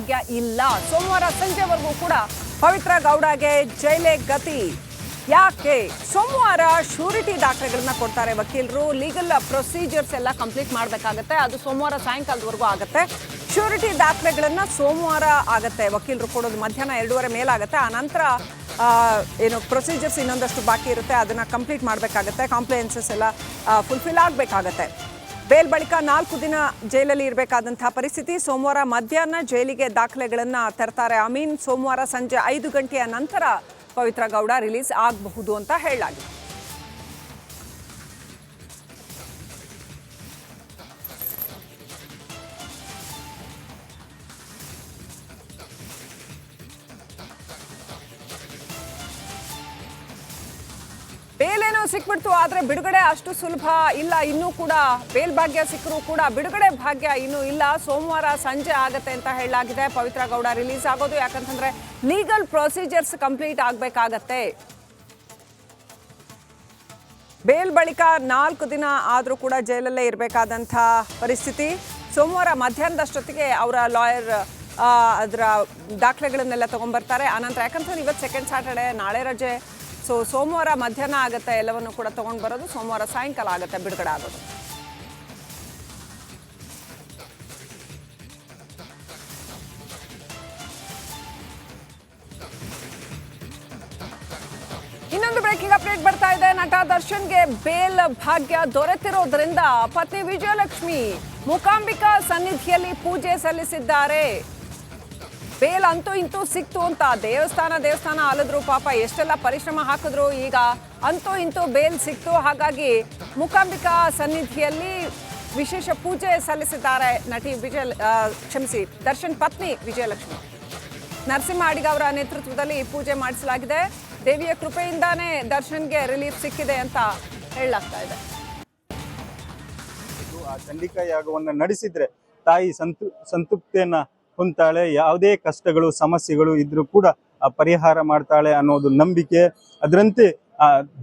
ಭಾಗ್ಯ ಇಲ್ಲ. ಸೋಮವಾರ ಸಂಜೆವರೆಗೂ ಕೂಡ ಪವಿತ್ರ ಗೌಡಗೆ ಜೈಲೇ ಗತಿ. ಯಾಕೆ? ಸೋಮವಾರ ಶ್ಯೂರಿಟಿ ದಾಖಲೆಗಳನ್ನ ಕೊಡ್ತಾರೆ ವಕೀಲರು. ಲೀಗಲ್ ಪ್ರೊಸೀಜರ್ಸ್ ಎಲ್ಲ ಕಂಪ್ಲೀಟ್ ಮಾಡಬೇಕಾಗತ್ತೆ. ಅದು ಸೋಮವಾರ ಸಾಯಂಕಾಲದವರೆಗೂ ಆಗುತ್ತೆ. ಶ್ಯೂರಿಟಿ ದಾಖಲೆಗಳನ್ನ ಸೋಮವಾರ ಆಗುತ್ತೆ. ವಕೀಲರು ಕೊಡೋದು ಮಧ್ಯಾಹ್ನ 2:30 ಮೇಲಾಗುತ್ತೆ. ಆ ನಂತರ ಏನು ಪ್ರೊಸೀಜರ್ಸ್ ಇನ್ನೊಂದಷ್ಟು ಬಾಕಿ ಇರುತ್ತೆ, ಅದನ್ನ ಕಂಪ್ಲೀಟ್ ಮಾಡಬೇಕಾಗತ್ತೆ. ಕಾಂಪ್ಲೈನ್ಸಸ್ ಎಲ್ಲ ಫುಲ್ಫಿಲ್ ಆಗಬೇಕಾಗತ್ತೆ. ಬೇಲ್ ಬಳಿಕ 4 ದಿನ ಜೈಲಲ್ಲಿ ಇರಬೇಕಾದಂತಹ ಪರಿಸ್ಥಿತಿ. ಸೋಮವಾರ ಮಧ್ಯಾಹ್ನ ಜೈಲಿಗೆ ದಾಖಲೆಗಳನ್ನ ತರ್ತಾರೆ ಅಮೀನ್. ಸೋಮವಾರ ಸಂಜೆ 5 ಗಂಟೆಯ ನಂತರ ಪವಿತ್ರ ಗೌಡ ರಿಲೀಸ್ ಆಗಬಹುದು ಅಂತ ಹೇಳಲಾಗಿದೆ. ಬೇಲೇನೋ ಸಿಕ್ಬಿಡ್ತು, ಆದ್ರೆ ಬಿಡುಗಡೆ ಅಷ್ಟು ಸುಲಭ ಇಲ್ಲ. ಇನ್ನೂ ಕೂಡ ಬೇಲ್ ಭಾಗ್ಯ ಸಿಕ್ಕರೂ ಕೂಡ ಬಿಡುಗಡೆ ಭಾಗ್ಯ ಇನ್ನೂ ಇಲ್ಲ. ಸೋಮವಾರ ಸಂಜೆ ಆಗತ್ತೆ ಅಂತ ಹೇಳಲಾಗಿದೆ. ಪವಿತ್ರ ಗೌಡ ರಿಲೀಸ್ ಆಗೋದು ಯಾಕಂತಂದ್ರೆ ಲೀಗಲ್ ಪ್ರೊಸೀಜರ್ಸ್ ಕಂಪ್ಲೀಟ್ ಆಗ್ಬೇಕಾಗತ್ತೆ. ಬೇಲ್ ಬಳಿಕ 4 ದಿನ ಆದ್ರೂ ಕೂಡ ಜೈಲಲ್ಲೇ ಇರಬೇಕಾದಂಥ ಪರಿಸ್ಥಿತಿ. ಸೋಮವಾರ ಮಧ್ಯಾಹ್ನದಷ್ಟೊತ್ತಿಗೆ ಅವರ ಲಾಯರ್ ಅದರ ದಾಖಲೆಗಳನ್ನೆಲ್ಲ ತಗೊಂಡ್ಬರ್ತಾರೆ. ಆನಂತರ ಯಾಕಂತಂದ್ರೆ ಇವತ್ತು ಸೆಕೆಂಡ್ ಸ್ಯಾಟರ್ಡೆ, ನಾಳೆ ರಜೆ. ಸೊ ಸೋಮವಾರ ಮಧ್ಯಾಹ್ನ ಆಗುತ್ತೆ ಎಲ್ಲವನ್ನು ಕೂಡ ತಗೊಂಡು ಬರೋದು. ಸೋಮವಾರ ಸಾಯಂಕಾಲ ಆಗುತ್ತೆ ಬಿಡುಗಡೆ ಆಗೋದು. ಇನ್ನೊಂದು ಬ್ರೇಕಿಂಗ್ ಅಪ್ಡೇಟ್ ಬರ್ತಾ ಇದೆ. ನಟ ದರ್ಶನ್ಗೆ ಬೇಲ್ ಭಾಗ್ಯ ದೊರೆತಿರೋದ್ರಿಂದ ಪತ್ನಿ ವಿಜಯಲಕ್ಷ್ಮಿ ಮೂಕಾಂಬಿಕಾ ಸನ್ನಿಧಿಯಲ್ಲಿ ಪೂಜೆ ಸಲ್ಲಿಸಿದ್ದಾರೆ. ಬೇಲ್ ಅಂತೂ ಇಂತೂ ಸಿಕ್ತು ಅಂತ ದೇವಸ್ಥಾನ ಅಲದ್ರು, ಪಾಪ ಎಷ್ಟೆಲ್ಲ ಪರಿಶ್ರಮ ಹಾಕಿದ್ರು. ಈಗ ಅಂತೂ ಇಂತೂ ಬೇಲ್ ಸಿಕ್ತು. ಹಾಗಾಗಿ ಮೂಕಾಂಬಿಕಾ ಸನ್ನಿಧಿಯಲ್ಲಿ ವಿಶೇಷ ಪೂಜೆ ಸಲ್ಲಿಸಿದ್ದಾರೆ ನಟಿ ದರ್ಶನ್ ಪತ್ನಿ ವಿಜಯಲಕ್ಷ್ಮಿ. ನರಸಿಂಹ ಅಡಿಗ ಅವರ ನೇತೃತ್ವದಲ್ಲಿ ಪೂಜೆ ಮಾಡಿಸಲಾಗಿದೆ. ದೇವಿಯ ಕೃಪೆಯಿಂದಾನೇ ದರ್ಶನ್ಗೆ ರಿಲೀಫ್ ಸಿಕ್ಕಿದೆ ಅಂತ ಹೇಳಲಾಗ್ತಾ ಇದೆ. ಆ ಚಂಡಿಕಾ ಯಾಗವನ್ನು ನಡೆಸಿದ್ರೆ ತಾಯಿ ಸಂತೃಪ್ತಿಯನ್ನ ಹೊಂದ್ತಾಳೆ. ಯಾವುದೇ ಕಷ್ಟಗಳು ಸಮಸ್ಯೆಗಳು ಇದ್ರೂ ಕೂಡ ಪರಿಹಾರ ಮಾಡ್ತಾಳೆ ಅನ್ನೋದು ನಂಬಿಕೆ. ಅದರಂತೆ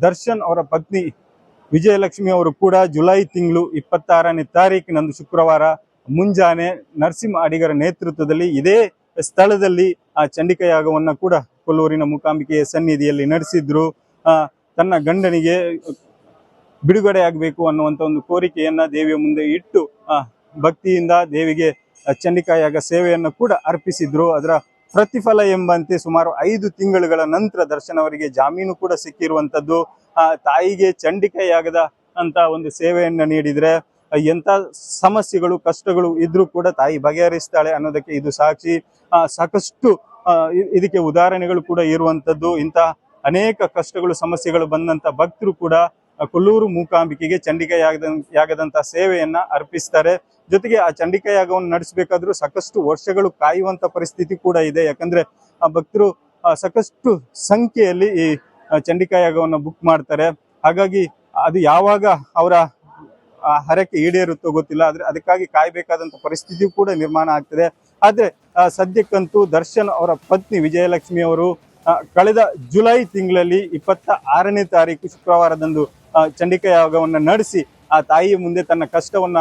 ದರ್ಶನ್ ಅವರ ಪತ್ನಿ ವಿಜಯಲಕ್ಷ್ಮಿ ಅವರು ಕೂಡ ಜುಲೈ ತಿಂಗಳು 26ನೇ ತಾರೀಕಿನಂದು ಶುಕ್ರವಾರ ಮುಂಜಾನೆ ನರಸಿಂಹ ಅಡಿಗರ ನೇತೃತ್ವದಲ್ಲಿ ಇದೇ ಸ್ಥಳದಲ್ಲಿ ಆ ಚಂಡಿಕಾ ಯಾಗವನ್ನ ಕೂಡ ಕೊಲ್ಲೂರಿನ ಮೂಕಾಂಬಿಕೆಯ ಸನ್ನಿಧಿಯಲ್ಲಿ ನಡೆಸಿದ್ರು. ತನ್ನ ಗಂಡನಿಗೆ ಬಿಡುಗಡೆ ಆಗಬೇಕು ಅನ್ನುವಂಥ ಒಂದು ಕೋರಿಕೆಯನ್ನ ದೇವಿಯ ಮುಂದೆ ಇಟ್ಟು ಭಕ್ತಿಯಿಂದ ದೇವಿಗೆ ಚಂಡಿಕಾ ಯಾಗ ಸೇವೆಯನ್ನು ಕೂಡ ಅರ್ಪಿಸಿದ್ರು. ಅದರ ಪ್ರತಿಫಲ ಎಂಬಂತೆ ಸುಮಾರು 5 ತಿಂಗಳುಗಳ ನಂತರ ದರ್ಶನ್ ಅವರಿಗೆ ಜಾಮೀನು ಕೂಡ ಸಿಕ್ಕಿರುವಂತದ್ದು. ತಾಯಿಗೆ ಚಂಡಿಕಾ ಯಾಗದ ಅಂತ ಒಂದು ಸೇವೆಯನ್ನ ನೀಡಿದ್ರೆ ಎಂತ ಸಮಸ್ಯೆಗಳು ಕಷ್ಟಗಳು ಇದ್ರೂ ಕೂಡ ತಾಯಿ ಬಗೆಹರಿಸ್ತಾಳೆ ಅನ್ನೋದಕ್ಕೆ ಇದು ಸಾಕ್ಷಿ. ಸಾಕಷ್ಟು ಇದಕ್ಕೆ ಉದಾಹರಣೆಗಳು ಕೂಡ ಇರುವಂತದ್ದು. ಇಂಥ ಅನೇಕ ಕಷ್ಟಗಳು ಸಮಸ್ಯೆಗಳು ಬಂದಂತ ಭಕ್ತರು ಕೂಡ ಕೊಲ್ಲೂರು ಮೂಕಾಂಬಿಕೆಗೆ ಚಂಡಿಕಾ ಯಾಗದಂತ ಸೇವೆಯನ್ನ ಅರ್ಪಿಸ್ತಾರೆ. ಜೊತೆಗೆ ಆ ಚಂಡಿಕಾ ಯಾಗವನ್ನು ನಡೆಸಬೇಕಾದ್ರೂ ಸಾಕಷ್ಟು ವರ್ಷಗಳು ಕಾಯುವಂತ ಪರಿಸ್ಥಿತಿ ಕೂಡ ಇದೆ. ಯಾಕಂದ್ರೆ ಆ ಭಕ್ತರು ಸಾಕಷ್ಟು ಸಂಖ್ಯೆಯಲ್ಲಿ ಈ ಚಂಡಿಕಾ ಯಾಗವನ್ನು ಬುಕ್ ಮಾಡ್ತಾರೆ. ಹಾಗಾಗಿ ಅದು ಯಾವಾಗ ಅವರ ಹರಕೆ ಈಡೇರುತ್ತೋ ಗೊತ್ತಿಲ್ಲ. ಆದ್ರೆ ಅದಕ್ಕಾಗಿ ಕಾಯ್ಬೇಕಾದಂತ ಪರಿಸ್ಥಿತಿ ಕೂಡ ನಿರ್ಮಾಣ ಆಗ್ತದೆ. ಆದ್ರೆ ಸದ್ಯಕ್ಕಂತೂ ದರ್ಶನ್ ಅವರ ಪತ್ನಿ ವಿಜಯಲಕ್ಷ್ಮಿ ಅವರು ಕಳೆದ ಜುಲೈ ತಿಂಗಳಲ್ಲಿ 26ನೇ ತಾರೀಕು ಶುಕ್ರವಾರದಂದು ಚಂಡಿಕಾ ಯಾಗವನ್ನ ನಡೆಸಿ ಆ ತಾಯಿಯ ಮುಂದೆ ತನ್ನ ಕಷ್ಟವನ್ನ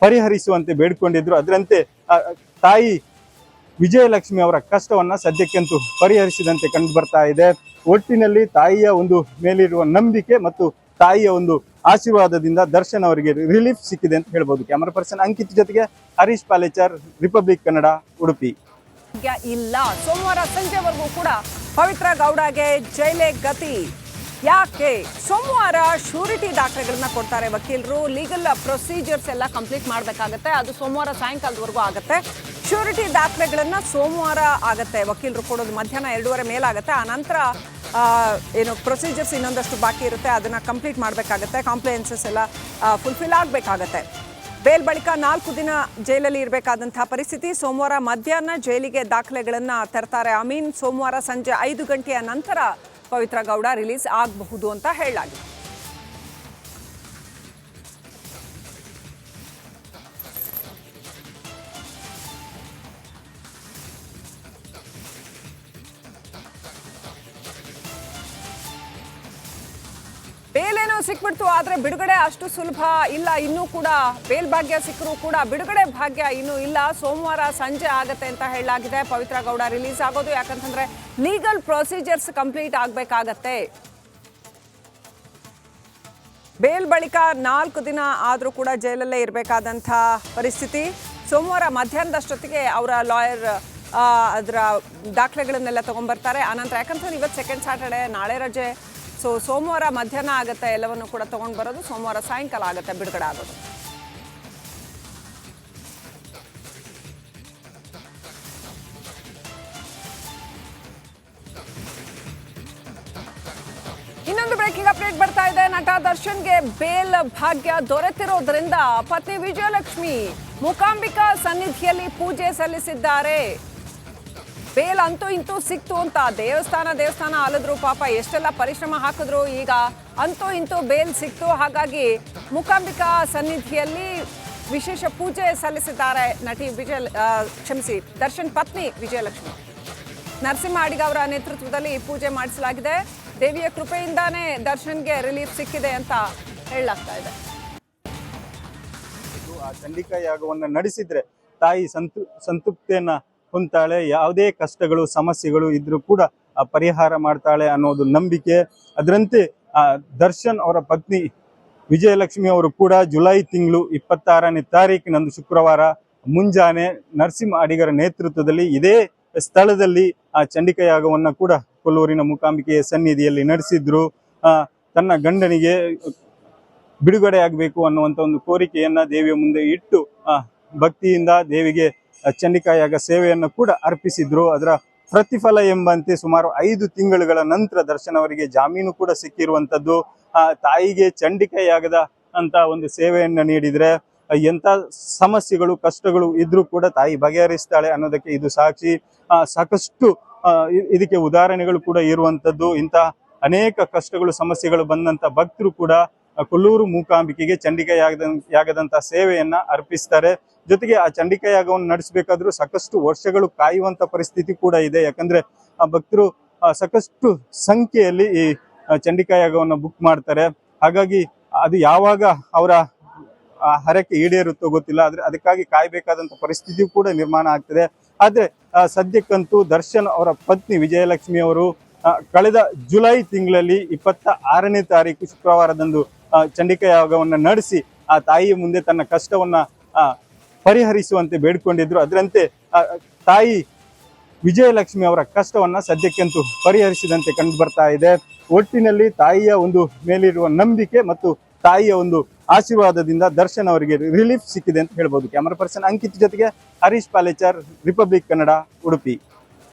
ಪರಿಹರಿಸುವಂತೆ ಬೇಡ್ಕೊಂಡಿದ್ರು. ಅದರಂತೆ ತಾಯಿ ವಿಜಯಲಕ್ಷ್ಮಿ ಅವರ ಕಷ್ಟವನ್ನ ಸದ್ಯಕ್ಕಂತೂ ಪರಿಹರಿಸಿದಂತೆ ಕಂಡು ಬರ್ತಾ ಇದೆ. ಒಟ್ಟಿನಲ್ಲಿ ತಾಯಿಯ ಒಂದು ಮೇಲಿರುವ ನಂಬಿಕೆ ಮತ್ತು ತಾಯಿಯ ಒಂದು ಆಶೀರ್ವಾದದಿಂದ ದರ್ಶನ್ ಅವರಿಗೆ ರಿಲೀಫ್ ಸಿಕ್ಕಿದೆ ಅಂತ ಹೇಳ್ಬೋದು. ಕ್ಯಾಮರಾ ಪರ್ಸನ್ ಅಂಕಿತ್ ಜೊತೆಗೆ ಹರೀಶ್ ಪಾಲೇಚಾರ್, ರಿಪಬ್ಲಿಕ್ ಕನ್ನಡ, ಉಡುಪಿ. ಇಲ್ಲ, ಸೋಮವಾರ ಸಂಜೆವರೆಗೂ ಕೂಡ ಪವಿತ್ರ ಗೌಡಗೆ ಜೈಲೇ ಗತಿ. ಯಾಕೆ? ಸೋಮವಾರ ಶ್ಯೂರಿಟಿ ದಾಖಲೆಗಳನ್ನ ಕೊಡ್ತಾರೆ ವಕೀಲರು. ಲೀಗಲ್ ಪ್ರೊಸೀಜರ್ಸ್ ಎಲ್ಲ ಕಂಪ್ಲೀಟ್ ಮಾಡಬೇಕಾಗತ್ತೆ. ಅದು ಸೋಮವಾರ ಸಾಯಂಕಾಲದವರೆಗೂ ಆಗುತ್ತೆ. ಶ್ಯೂರಿಟಿ ದಾಖಲೆಗಳನ್ನ ಸೋಮವಾರ ಆಗತ್ತೆ. ವಕೀಲರು ಕೊಡೋದು ಮಧ್ಯಾಹ್ನ 2:30 ಮೇಲಾಗುತ್ತೆ. ಆ ನಂತರ ಏನು ಪ್ರೊಸೀಜರ್ಸ್ ಇನ್ನೊಂದಷ್ಟು ಬಾಕಿ ಇರುತ್ತೆ, ಅದನ್ನ ಕಂಪ್ಲೀಟ್ ಮಾಡಬೇಕಾಗತ್ತೆ. ಕಾಂಪ್ಲೈನ್ಸಸ್ ಎಲ್ಲ ಫುಲ್ಫಿಲ್ ಆಗಬೇಕಾಗತ್ತೆ. ಬೇಲ್ ಬಳಿಕ 4 ದಿನ ಜೈಲಲ್ಲಿ ಇರಬೇಕಾದಂತಹ ಪರಿಸ್ಥಿತಿ. ಸೋಮವಾರ ಮಧ್ಯಾಹ್ನ ಜೈಲಿಗೆ ದಾಖಲೆಗಳನ್ನ ತರ್ತಾರೆ ಅಮೀನ್. ಸೋಮವಾರ ಸಂಜೆ 5 ಗಂಟೆಯ ನಂತರ ಪವಿತ್ರ ಗೌಡ ರಿಲೀಸ್ ಆಗಬಹುದು ಅಂತ ಹೇಳಲಾಗಿದೆ. ಬೇಲೇನೋ ಸಿಕ್ಬಿಡ್ತು, ಆದ್ರೆ ಬಿಡುಗಡೆ ಅಷ್ಟು ಸುಲಭ ಇಲ್ಲ. ಇನ್ನೂ ಕೂಡ ಬೇಲ್ ಭಾಗ್ಯ ಸಿಕ್ಕರೂ ಕೂಡ ಬಿಡುಗಡೆ ಭಾಗ್ಯ ಇನ್ನೂ ಇಲ್ಲ. ಸೋಮವಾರ ಸಂಜೆ ಆಗತ್ತೆ ಅಂತ ಹೇಳಲಾಗಿದೆ. ಪವಿತ್ರ ಗೌಡ ರಿಲೀಸ್ ಆಗೋದು, ಯಾಕಂತಂದ್ರೆ ಲೀಗಲ್ ಪ್ರೊಸೀಜರ್ಸ್ ಕಂಪ್ಲೀಟ್ ಆಗ್ಬೇಕಾಗತ್ತೆ. ಬೇಲ್ ಬಳಿಕ 4 ದಿನ ಆದರೂ ಕೂಡ ಜೈಲಲ್ಲೇ ಇರಬೇಕಾದಂಥ ಪರಿಸ್ಥಿತಿ. ಸೋಮವಾರ ಮಧ್ಯಾಹ್ನದಷ್ಟೊತ್ತಿಗೆ ಅವರ ಲಾಯರ್ ಅದರ ದಾಖಲೆಗಳನ್ನೆಲ್ಲ ತೊಗೊಂಡ್ಬರ್ತಾರೆ. ಆನಂತರ ಯಾಕಂತಂದ್ರೆ ಇವತ್ತು ಸೆಕೆಂಡ್ ಸ್ಯಾಟರ್ಡೆ, ನಾಳೆ ರಜೆ. ಸೊ ಸೋಮವಾರ ಮಧ್ಯಾಹ್ನ ಆಗುತ್ತೆ ಎಲ್ಲವನ್ನು ಕೂಡ ತೊಗೊಂಡು ಬರೋದು. ಸೋಮವಾರ ಸಾಯಂಕಾಲ ಆಗುತ್ತೆ ಬಿಡುಗಡೆ ಆಗೋದು. ಇನ್ನೊಂದು ಬ್ರೇಕಿಂಗ್ ಅಪ್ಡೇಟ್ ಬರ್ತಾ ಇದೆ. ನಟ ದರ್ಶನ್ಗೆ ಬೇಲ್ ಭಾಗ್ಯ ದೊರೆತಿರೋದ್ರಿಂದ ಪತ್ನಿ ವಿಜಯಲಕ್ಷ್ಮಿ ಮೂಕಾಂಬಿಕಾ ಸನ್ನಿಧಿಯಲ್ಲಿ ಪೂಜೆ ಸಲ್ಲಿಸಿದ್ದಾರೆ. ಬೇಲ್ ಅಂತೂ ಇಂತೂ ಸಿಕ್ತು ಅಂತ ದೇವಸ್ಥಾನ ಅಲಿದ್ರು, ಪಾಪ ಎಷ್ಟೆಲ್ಲ ಪರಿಶ್ರಮ ಹಾಕಿದ್ರು. ಈಗ ಅಂತೂ ಇಂತೂ ಬೇಲ್ ಸಿಕ್ತು. ಹಾಗಾಗಿ ಮೂಕಾಂಬಿಕಾ ಸನ್ನಿಧಿಯಲ್ಲಿ ವಿಶೇಷ ಪೂಜೆ ಸಲ್ಲಿಸಿದ್ದಾರೆ ನಟಿ ದರ್ಶನ್ ಪತ್ನಿ ವಿಜಯಲಕ್ಷ್ಮಿ. ನರಸಿಂಹ ಅಡಿಗ ಅವರ ನೇತೃತ್ವದಲ್ಲಿ ಪೂಜೆ ಮಾಡಿಸಲಾಗಿದೆ. ದೇವಿಯ ಕೃಪೆಯಿಂದಾನೇ ದರ್ಶನ್ಗೆ ರಿಲೀಫ್ ಸಿಕ್ಕಿದೆ ಅಂತ ಹೇಳಲಾಗ್ತಾ ಇದೆ. ಆ ಚಂಡಿಕಾ ಯಾಗವನ್ನು ನಡೆಸಿದ್ರೆ ತಾಯಿ ಸಂತೃಪ್ತಿಯನ್ನ ಹೊಂದ್ತಾಳೆ. ಯಾವುದೇ ಕಷ್ಟಗಳು ಸಮಸ್ಯೆಗಳು ಇದ್ರೂ ಕೂಡ ಪರಿಹಾರ ಮಾಡ್ತಾಳೆ ಅನ್ನೋದು ನಂಬಿಕೆ. ಅದರಂತೆ ದರ್ಶನ್ ಅವರ ಪತ್ನಿ ವಿಜಯಲಕ್ಷ್ಮಿ ಅವರು ಕೂಡ ಜುಲೈ ತಿಂಗಳು 26ನೇ ತಾರೀಕಿನಂದು ಶುಕ್ರವಾರ ಮುಂಜಾನೆ ನರಸಿಂಹ ಅಡಿಗರ ನೇತೃತ್ವದಲ್ಲಿ ಇದೇ ಸ್ಥಳದಲ್ಲಿ ಆ ಚಂಡಿಕಾ ಯಾಗವನ್ನ ಕೂಡ ಕೊಲ್ಲೂರಿನ ಮೂಕಾಂಬಿಕೆಯ ಸನ್ನಿಧಿಯಲ್ಲಿ ನಡೆಸಿದ್ರು. ತನ್ನ ಗಂಡನಿಗೆ ಬಿಡುಗಡೆ ಆಗಬೇಕು ಅನ್ನುವಂಥ ಒಂದು ಕೋರಿಕೆಯನ್ನ ದೇವಿಯ ಮುಂದೆ ಇಟ್ಟು ಭಕ್ತಿಯಿಂದ ದೇವಿಗೆ ಚಂಡಿಕಾ ಯಾಗ ಸೇವೆಯನ್ನು ಕೂಡ ಅರ್ಪಿಸಿದ್ರು. ಅದರ ಪ್ರತಿಫಲ ಎಂಬಂತೆ ಸುಮಾರು 5 ತಿಂಗಳುಗಳ ನಂತರ ದರ್ಶನ್ ಅವರಿಗೆ ಜಾಮೀನು ಕೂಡ ಸಿಕ್ಕಿರುವಂತದ್ದು. ತಾಯಿಗೆ ಚಂಡಿಕಾ ಯಾಗದ ಅಂತ ಒಂದು ಸೇವೆಯನ್ನ ನೀಡಿದ್ರೆ ಎಂತ ಸಮಸ್ಯೆಗಳು ಕಷ್ಟಗಳು ಇದ್ರೂ ಕೂಡ ತಾಯಿ ಬಗೆಹರಿಸ್ತಾಳೆ ಅನ್ನೋದಕ್ಕೆ ಇದು ಸಾಕ್ಷಿ. ಸಾಕಷ್ಟು ಇದಕ್ಕೆ ಉದಾಹರಣೆಗಳು ಕೂಡ ಇರುವಂತದ್ದು. ಇಂಥ ಅನೇಕ ಕಷ್ಟಗಳು ಸಮಸ್ಯೆಗಳು ಬಂದಂತ ಭಕ್ತರು ಕೂಡ ಕೊಲ್ಲೂರು ಮೂಕಾಂಬಿಕೆಗೆ ಚಂಡಿಕಾ ಯಾಗದಂತ ಸೇವೆಯನ್ನ ಅರ್ಪಿಸ್ತಾರೆ. ಜೊತೆಗೆ ಆ ಚಂಡಿಕಾ ಯಾಗವನ್ನು ನಡೆಸಬೇಕಾದ್ರೂ ಸಾಕಷ್ಟು ವರ್ಷಗಳು ಕಾಯುವಂತ ಪರಿಸ್ಥಿತಿ ಕೂಡ ಇದೆ. ಯಾಕಂದ್ರೆ ಆ ಭಕ್ತರು ಸಾಕಷ್ಟು ಸಂಖ್ಯೆಯಲ್ಲಿ ಈ ಚಂಡಿಕಾ ಯಾಗವನ್ನು ಬುಕ್ ಮಾಡ್ತಾರೆ. ಹಾಗಾಗಿ ಅದು ಯಾವಾಗ ಅವರ ಹರಕೆ ಈಡೇರುತ್ತೋ ಗೊತ್ತಿಲ್ಲ. ಆದ್ರೆ ಅದಕ್ಕಾಗಿ ಕಾಯ್ಬೇಕಾದಂತ ಪರಿಸ್ಥಿತಿ ಕೂಡ ನಿರ್ಮಾಣ ಆಗ್ತದೆ. ಆದ್ರೆ ಸದ್ಯಕ್ಕಂತೂ ದರ್ಶನ್ ಅವರ ಪತ್ನಿ ವಿಜಯಲಕ್ಷ್ಮಿ ಅವರು ಕಳೆದ ಜುಲೈ ತಿಂಗಳಲ್ಲಿ 26ನೇ ತಾರೀಕು ಶುಕ್ರವಾರದಂದು ಚಂಡಿಕಾ ಯಾಗವನ್ನ ನಡೆಸಿ ಆ ತಾಯಿಯ ಮುಂದೆ ತನ್ನ ಕಷ್ಟವನ್ನ ಪರಿಹರಿಸುವಂತೆ ಬೇಡ್ಕೊಂಡಿದ್ರು. ಅದರಂತೆ ತಾಯಿ ವಿಜಯಲಕ್ಷ್ಮಿ ಅವರ ಕಷ್ಟವನ್ನ ಸದ್ಯಕ್ಕಂತೂ ಪರಿಹರಿಸಿದಂತೆ ಕಂಡು ಬರ್ತಾ ಇದೆ. ಒಟ್ಟಿನಲ್ಲಿ ತಾಯಿಯ ಒಂದು ಮೇಲಿರುವ ನಂಬಿಕೆ ಮತ್ತು ತಾಯಿಯ ಒಂದು ಆಶೀರ್ವಾದದಿಂದ ದರ್ಶನ್ ಅವರಿಗೆ ರಿಲೀಫ್ ಸಿಕ್ಕಿದೆ ಅಂತ ಹೇಳ್ಬೋದು. ಕ್ಯಾಮರಾ ಪರ್ಸನ್ ಅಂಕಿತ್ ಜೊತೆಗೆ ಹರೀಶ್ ಪಾಲೇಚರ್, ರಿಪಬ್ಲಿಕ್ ಕನ್ನಡ, ಉಡುಪಿ.